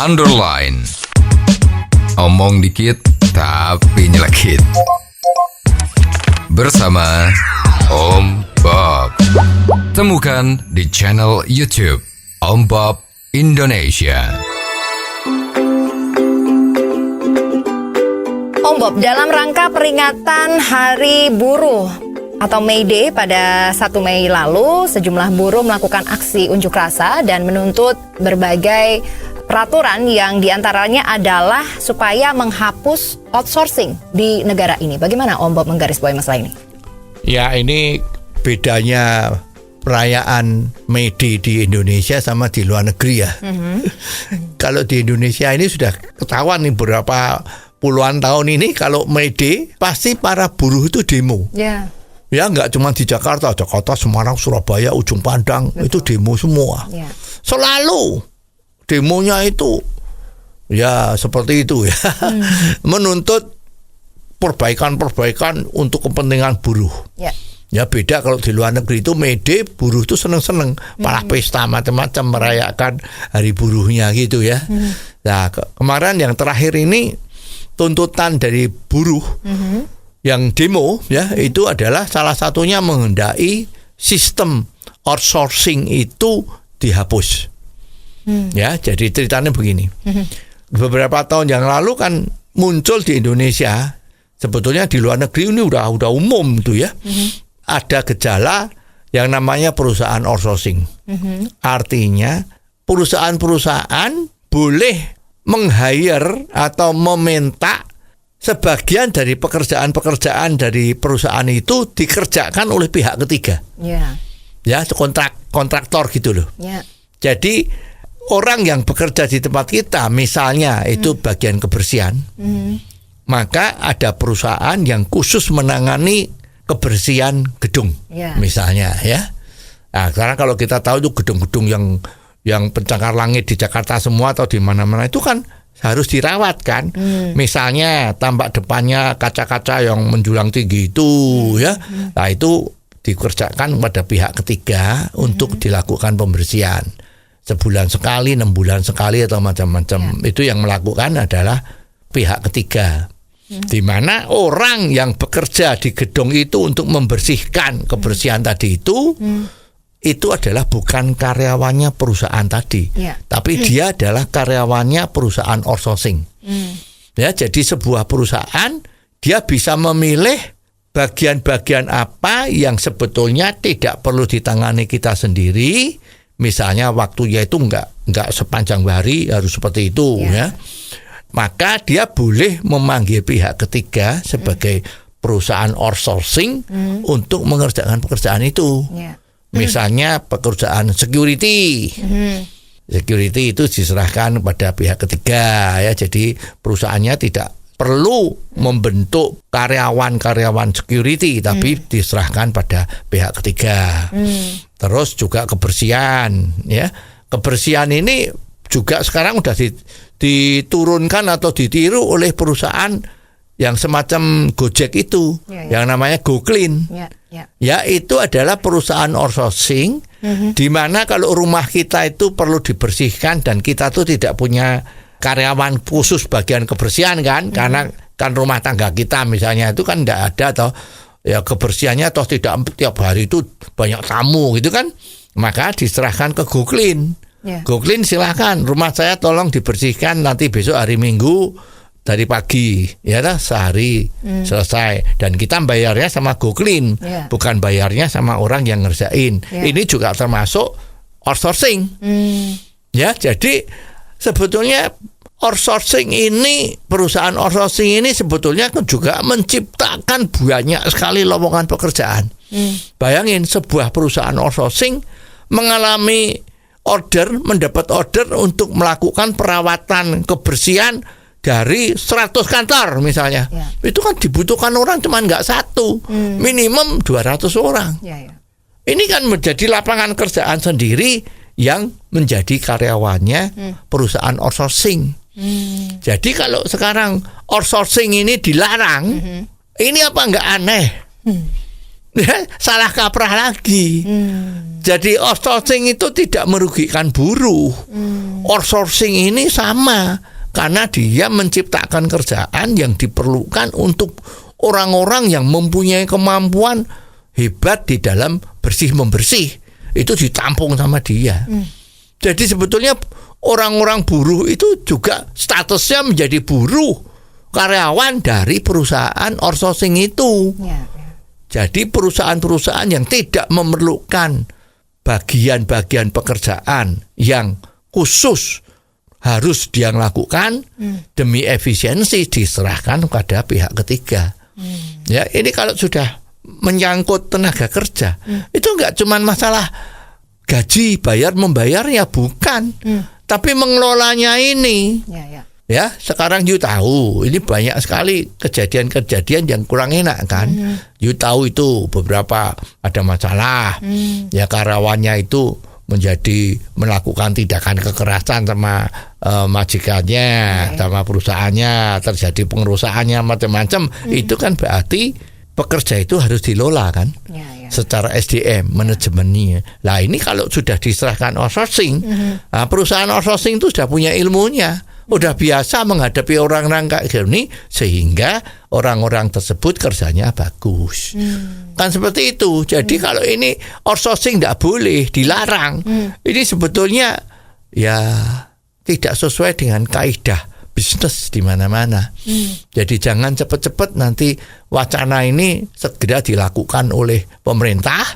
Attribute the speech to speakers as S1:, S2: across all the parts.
S1: underline. Omong dikit tapi nyelekit. Bersama Om Bob. Temukan di channel YouTube Om Bob Indonesia.
S2: Om Bob, dalam rangka peringatan Hari Buruh atau May Day pada 1 Mei lalu, sejumlah buruh melakukan aksi unjuk rasa dan menuntut berbagai peraturan yang diantaranya adalah supaya menghapus outsourcing di negara ini. Bagaimana Om Bob menggarisbawahi masalah ini?
S3: Ya, ini bedanya perayaan May Day di Indonesia sama di luar negeri ya. Kalau di Indonesia ini sudah ketahuan nih berapa puluhan tahun ini kalau May Day pasti para buruh itu demo. Ya nggak cuma di Jakarta, Semarang, Surabaya, Ujung Pandang. Betul. Itu demo semua. Selalu demonya itu ya seperti itu ya. Menuntut perbaikan untuk kepentingan buruh. Ya beda kalau di luar negeri itu May Day buruh itu seneng-seneng, malah pesta macam-macam merayakan hari buruhnya gitu ya. Nah kemarin yang terakhir ini tuntutan dari buruh yang demo ya itu adalah salah satunya menghendaki sistem outsourcing itu dihapus. Ya, jadi ceritanya begini. Beberapa tahun yang lalu kan muncul di Indonesia, sebetulnya di luar negeri ini udah umum tuh ya. Ada gejala yang namanya perusahaan outsourcing. Artinya perusahaan-perusahaan boleh meng-hire atau meminta sebagian dari pekerjaan dari perusahaan itu dikerjakan oleh pihak ketiga. Ya, kontraktor gitu loh. Jadi orang yang bekerja di tempat kita, misalnya itu bagian kebersihan, maka ada perusahaan yang khusus menangani kebersihan gedung, misalnya ya. Nah, karena kalau kita tahu itu gedung-gedung yang pencakar langit di Jakarta semua atau di mana-mana itu kan harus dirawat kan. Misalnya tampak depannya kaca-kaca yang menjulang tinggi itu ya. Nah itu dikerjakan pada pihak ketiga untuk dilakukan pembersihan. Sebulan sekali, 6 bulan sekali atau macam-macam. Itu yang melakukan adalah pihak ketiga. Di mana orang yang bekerja di gedung itu untuk membersihkan kebersihan tadi itu adalah bukan karyawannya perusahaan tadi, tapi dia adalah karyawannya perusahaan outsourcing. Ya, jadi sebuah perusahaan dia bisa memilih bagian-bagian apa yang sebetulnya tidak perlu ditangani kita sendiri. Misalnya waktunya itu enggak sepanjang hari harus seperti itu ya. Maka dia boleh memanggil pihak ketiga sebagai perusahaan outsourcing untuk mengerjakan pekerjaan itu. Misalnya pekerjaan security. Security itu diserahkan pada pihak ketiga ya. Jadi perusahaannya tidak perlu membentuk karyawan security tapi diserahkan pada pihak ketiga. Terus juga kebersihan ya. Kebersihan ini juga sekarang udah diturunkan atau ditiru oleh perusahaan yang semacam Gojek itu, yang namanya GoClean. Ya, itu adalah perusahaan outsourcing di mana kalau rumah kita itu perlu dibersihkan dan kita tuh tidak punya karyawan khusus bagian kebersihan kan, karena kan rumah tangga kita misalnya itu kan tidak ada atau ya kebersihannya atau tidak tiap hari itu banyak tamu gitu kan, maka diserahkan ke GoClean. GoClean silahkan rumah saya tolong dibersihkan nanti besok hari Minggu dari pagi ya sehari selesai, dan kita bayarnya sama GoClean, bukan bayarnya sama orang yang ngerjain. Ini juga termasuk outsourcing. Ya, jadi sebetulnya outsourcing ini, perusahaan outsourcing ini sebetulnya juga menciptakan banyak sekali lowongan pekerjaan. Bayangin sebuah perusahaan outsourcing mendapat order untuk melakukan perawatan kebersihan dari 100 kantor misalnya. Itu kan dibutuhkan orang cuma nggak satu, minimum 200 orang. Ini kan menjadi lapangan kerjaan sendiri yang menjadi karyawannya perusahaan outsourcing. Jadi kalau sekarang outsourcing ini dilarang, ini apa nggak aneh? Ya, salah kaprah lagi. Jadi outsourcing itu tidak merugikan buruh. Outsourcing ini sama karena dia menciptakan kerjaan yang diperlukan untuk orang-orang yang mempunyai kemampuan hebat di dalam bersih-membersih. Itu ditampung sama dia. Jadi sebetulnya orang-orang buruh itu juga statusnya menjadi buruh, karyawan dari perusahaan outsourcing itu. Jadi perusahaan-perusahaan yang tidak memerlukan bagian-bagian pekerjaan yang khusus harus dia lakukan demi efisiensi diserahkan kepada pihak ketiga. Ya, ini kalau sudah menyangkut tenaga kerja, itu enggak cuma masalah gaji, bayar membayarnya, bukan, tapi mengelolanya ini. Ya, sekarang you tahu ini banyak sekali kejadian-kejadian yang kurang enak kan. You tahu itu beberapa ada masalah. Ya, karyawannya itu menjadi melakukan tindakan kekerasan sama majikannya, sama perusahaannya, terjadi pengerusakannya macam-macam. Itu kan berarti pekerja itu harus dilola kan, secara SDM, manajemennya. Nah, ini kalau sudah diserahkan outsourcing, perusahaan outsourcing itu sudah punya ilmunya, udah biasa menghadapi orang-orang kayak gini, sehingga orang-orang tersebut kerjanya bagus. Kan seperti itu. Jadi kalau ini outsourcing tidak boleh, dilarang. Ini sebetulnya ya tidak sesuai dengan kaidah bisnis di mana-mana. Jadi jangan cepat-cepat nanti wacana ini segera dilakukan oleh pemerintah.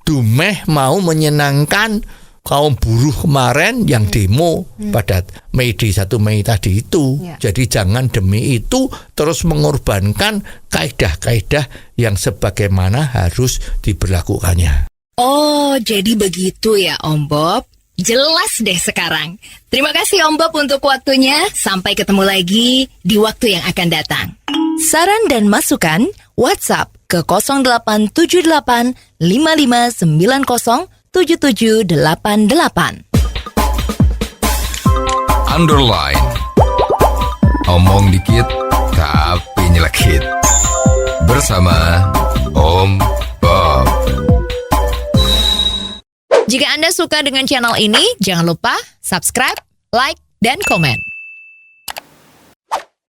S3: Dumeh mau menyenangkan kaum buruh kemarin yang demo pada Mei 1 Mei tadi itu. Jadi jangan demi itu terus mengorbankan kaidah-kaidah yang sebagaimana harus diberlakukannya.
S4: Oh, jadi begitu ya Om Bob. Jelas deh sekarang. Terima kasih Om Bob untuk waktunya. Sampai ketemu lagi di waktu yang akan datang. Saran dan masukan WhatsApp ke 0878 5590 7788.
S1: Underline. Omong dikit tapi nyelekit. Bersama Om Bob.
S2: Jika Anda suka dengan channel ini, jangan lupa subscribe, like, dan komen.